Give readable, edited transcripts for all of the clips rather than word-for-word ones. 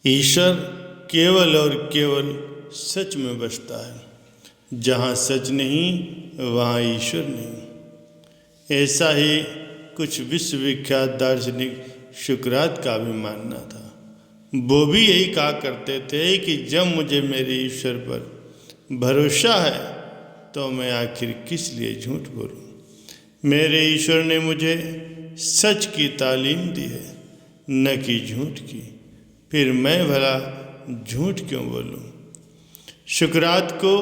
ईश्वर केवल और केवल सच में बसता है। जहाँ सच नहीं वहाँ ईश्वर नहीं। ऐसा ही कुछ विश्वविख्यात दार्शनिक सुकरात का भी मानना था। वो भी यही कहा करते थे कि जब मुझे मेरे ईश्वर पर भरोसा है तो मैं आखिर किस लिए झूठ बोलूं। मेरे ईश्वर ने मुझे सच की तालीम दी है, न कि झूठ की। फिर मैं भला झूठ क्यों बोलूं। सुकरात को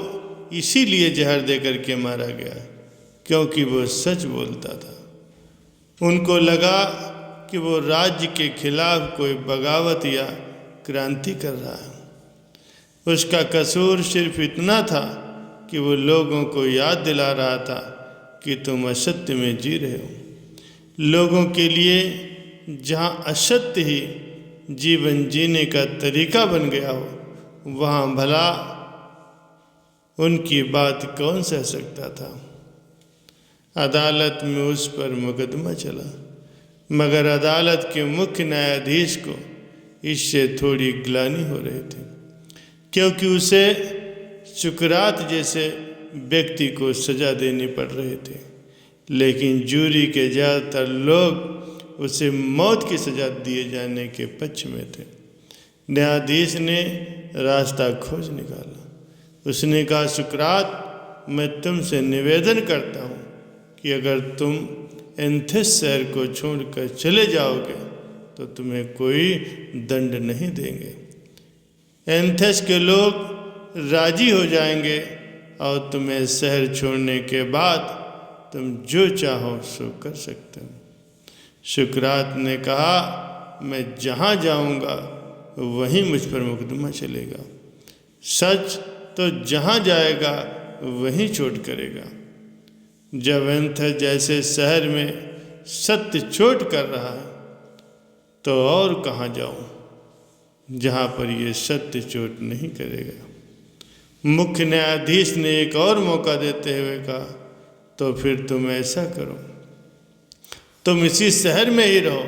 इसीलिए जहर देकर के मारा गया क्योंकि वो सच बोलता था। उनको लगा कि वो राज्य के खिलाफ कोई बगावत या क्रांति कर रहा है। उसका कसूर सिर्फ इतना था कि वो लोगों को याद दिला रहा था कि तुम असत्य में जी रहे हो। लोगों के लिए जहाँ असत्य ही जीवन जीने का तरीका बन गया हो, वहाँ भला उनकी बात कौन सह सकता था। अदालत में उस पर मुकदमा चला, मगर अदालत के मुख्य न्यायाधीश को इससे थोड़ी ग्लानि हो रही थी, क्योंकि उसे सुकरात जैसे व्यक्ति को सजा देनी पड़ रही थी। लेकिन जूरी के ज़्यादातर लोग उसे मौत की सजा दिए जाने के पक्ष में थे। न्यायाधीश ने रास्ता खोज निकाला। उसने कहा, सुकरात, मैं तुमसे निवेदन करता हूँ कि अगर तुम एथेंस शहर को छोड़कर चले जाओगे तो तुम्हें कोई दंड नहीं देंगे। एथेंस के लोग राजी हो जाएंगे और तुम्हें शहर छोड़ने के बाद तुम जो चाहो सो कर सकते हो। सुकरात ने कहा, मैं जहाँ जाऊँगा वहीं मुझ पर मुकदमा चलेगा। सच तो जहाँ जाएगा वहीं चोट करेगा। जब एथेंस जैसे शहर में सत्य चोट कर रहा है तो और कहाँ जाऊँ जहाँ पर ये सत्य चोट नहीं करेगा। मुख्य न्यायाधीश ने एक और मौका देते हुए कहा, तो फिर तुम ऐसा करो, तुम इसी शहर में ही रहो।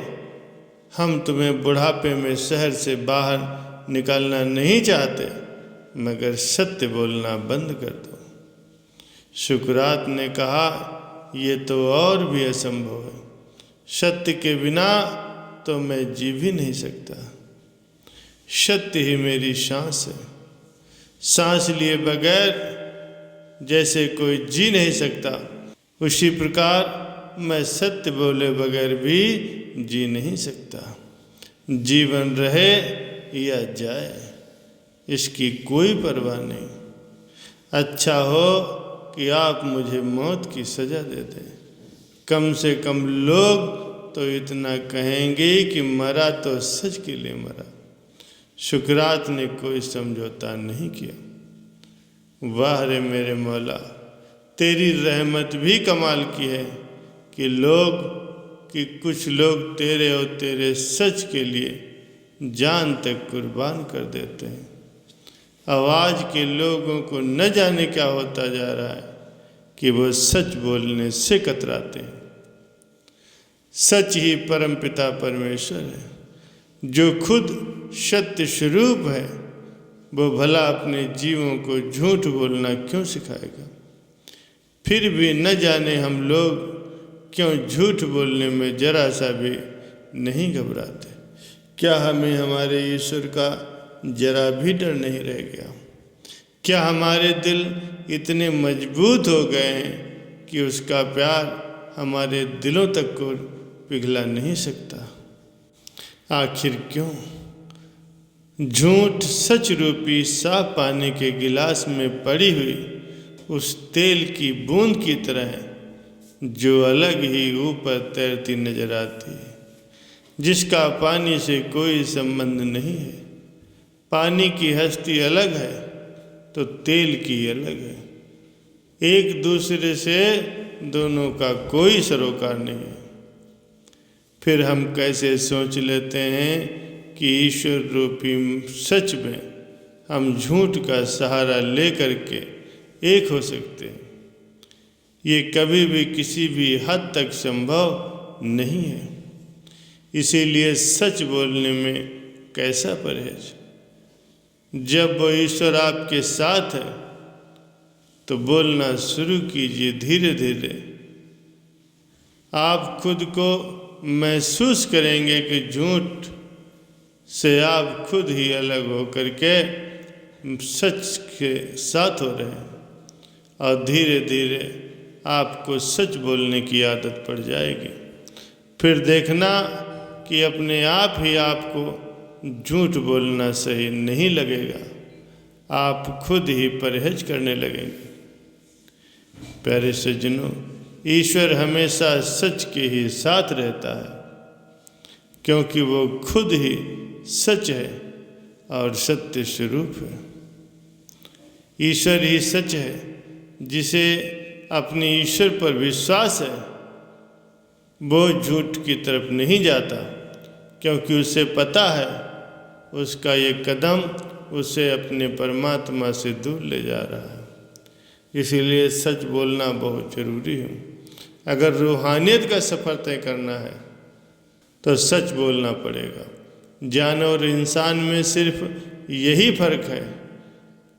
हम तुम्हें बुढ़ापे में शहर से बाहर निकालना नहीं चाहते, मगर सत्य बोलना बंद कर दो। सुकरात ने कहा, ये तो और भी असंभव है। सत्य के बिना तो मैं जी भी नहीं सकता। सत्य ही मेरी सांस है। सांस लिए बगैर जैसे कोई जी नहीं सकता, उसी प्रकार मैं सत्य बोले बगैर भी जी नहीं सकता। जीवन रहे या जाए, इसकी कोई परवाह नहीं। अच्छा हो कि आप मुझे मौत की सज़ा दे दें। कम से कम लोग तो इतना कहेंगे कि मरा तो सच के लिए मरा। सुकरात ने कोई समझौता नहीं किया। वाह रे मेरे मौला, तेरी रहमत भी कमाल की है कि कुछ लोग तेरे और तेरे सच के लिए जान तक कुर्बान कर देते हैं। आवाज़ के लोगों को न जाने क्या होता जा रहा है कि वो सच बोलने से कतराते हैं। सच ही परमपिता परमेश्वर है, जो खुद सत्य स्वरूप है। वो भला अपने जीवों को झूठ बोलना क्यों सिखाएगा। फिर भी न जाने हम लोग क्यों झूठ बोलने में जरा सा भी नहीं घबराते। क्या हमें हमारे ईश्वर का जरा भी डर नहीं रह गया। क्या हमारे दिल इतने मजबूत हो गए हैं कि उसका प्यार हमारे दिलों तक को पिघला नहीं सकता। आखिर क्यों झूठ सच रूपी साफ पानी के गिलास में पड़ी हुई उस तेल की बूंद की तरह है, जो अलग ही ऊपर तैरती नजर आती है, जिसका पानी से कोई संबंध नहीं है। पानी की हस्ती अलग है तो तेल की अलग है। एक दूसरे से दोनों का कोई सरोकार नहीं है। फिर हम कैसे सोच लेते हैं कि ईश्वर रूपी सच में हम झूठ का सहारा लेकर के एक हो सकते हैं। ये कभी भी किसी भी हद तक संभव नहीं है। इसीलिए सच बोलने में कैसा परहेज। जब वो ईश्वर आपके साथ है तो बोलना शुरू कीजिए धीरे धीरे। आप खुद को महसूस करेंगे कि झूठ से आप खुद ही अलग होकर के सच के साथ हो रहे हैं, और धीरे धीरे आपको सच बोलने की आदत पड़ जाएगी। फिर देखना कि अपने आप ही आपको झूठ बोलना सही नहीं लगेगा, आप खुद ही परहेज करने लगेंगे। प्यारे सज्जनों, ईश्वर हमेशा सच के ही साथ रहता है, क्योंकि वो खुद ही सच है और सत्य स्वरूप है। ईश्वर ही सच है। जिसे अपने ईश्वर पर विश्वास है वो झूठ की तरफ नहीं जाता, क्योंकि उसे पता है उसका ये कदम उसे अपने परमात्मा से दूर ले जा रहा है। इसीलिए सच बोलना बहुत ज़रूरी है। अगर रूहानियत का सफ़र तय करना है तो सच बोलना पड़ेगा। जानवर और इंसान में सिर्फ यही फर्क है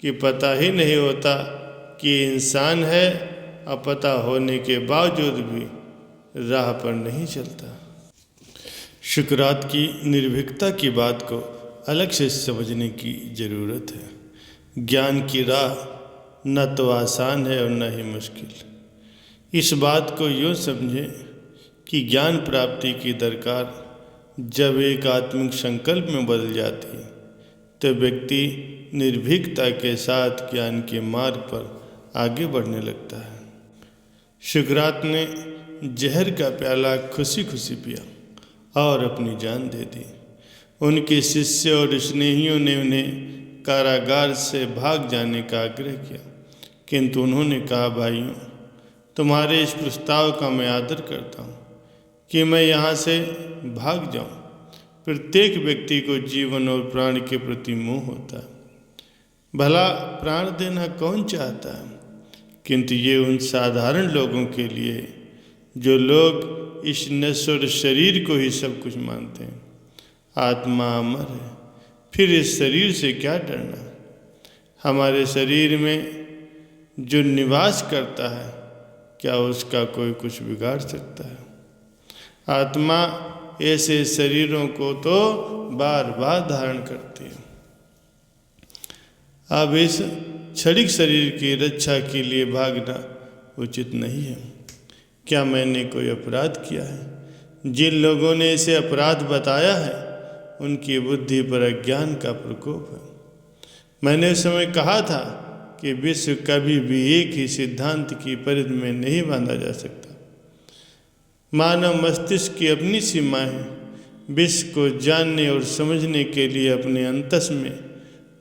कि पता ही नहीं होता कि इंसान है, और पता होने के बावजूद भी राह पर नहीं चलता। शुक्रात की निर्भीकता की बात को अलग से समझने की ज़रूरत है। ज्ञान की राह न तो आसान है और न ही मुश्किल। इस बात को यूँ समझें कि ज्ञान प्राप्ति की दरकार जब एक आत्मिक संकल्प में बदल जाती है तो व्यक्ति निर्भीकता के साथ ज्ञान के मार्ग पर आगे बढ़ने लगता है। शुक्रात ने जहर का प्याला खुशी खुशी पिया और अपनी जान दे दी। उनके शिष्य और स्नेहियों ने उन्हें कारागार से भाग जाने का आग्रह किया, किंतु उन्होंने कहा, भाइयों, तुम्हारे इस प्रस्ताव का मैं आदर करता हूँ कि मैं यहाँ से भाग जाऊँ। प्रत्येक व्यक्ति को जीवन और प्राण के प्रति मोह होता है। भला प्राण देना कौन चाहता है, किंतु ये उन साधारण लोगों के लिए जो लोग इस नश्वर शरीर को ही सब कुछ मानते हैं। आत्मा अमर है, फिर इस शरीर से क्या डरना। हमारे शरीर में जो निवास करता है, क्या उसका कोई कुछ बिगाड़ सकता है। आत्मा ऐसे शरीरों को तो बार बार धारण करती है। अब इस क्षणिक शरीर की रक्षा के लिए भागना उचित नहीं है। क्या मैंने कोई अपराध किया है? जिन लोगों ने इसे अपराध बताया है उनकी बुद्धि पर अज्ञान का प्रकोप है। मैंने उस समय कहा था कि विश्व कभी भी एक ही सिद्धांत की परिधि में नहीं बांधा जा सकता। मानव मस्तिष्क की अपनी सीमाएं हैं। विश्व को जानने और समझने के लिए अपने अंतस में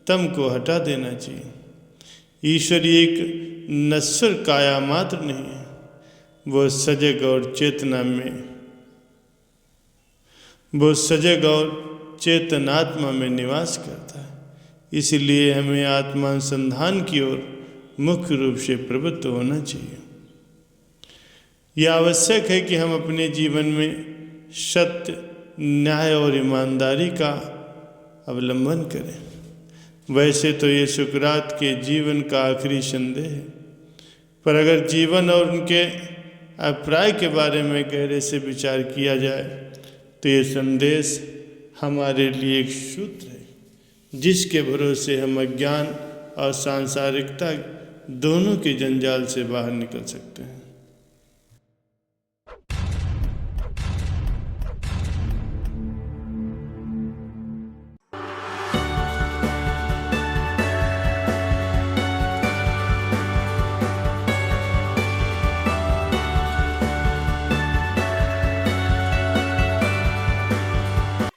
तम को हटा देना चाहिए। ईश्वर एक नश्वर काया मात्र नहीं है, वो सजग और चेतनात्मा में निवास करता है। इसलिए हमें आत्मानुसंधान की ओर मुख्य रूप से प्रवृत्त होना चाहिए। यह आवश्यक है कि हम अपने जीवन में सत्य, न्याय और ईमानदारी का अवलंबन करें। वैसे तो ये सुकरात के जीवन का आखिरी संदेह है, पर अगर जीवन और उनके अभिप्राय के बारे में गहरे से विचार किया जाए तो ये संदेश हमारे लिए एक सूत्र है जिसके भरोसे हम अज्ञान और सांसारिकता दोनों के जंजाल से बाहर निकल सकते हैं।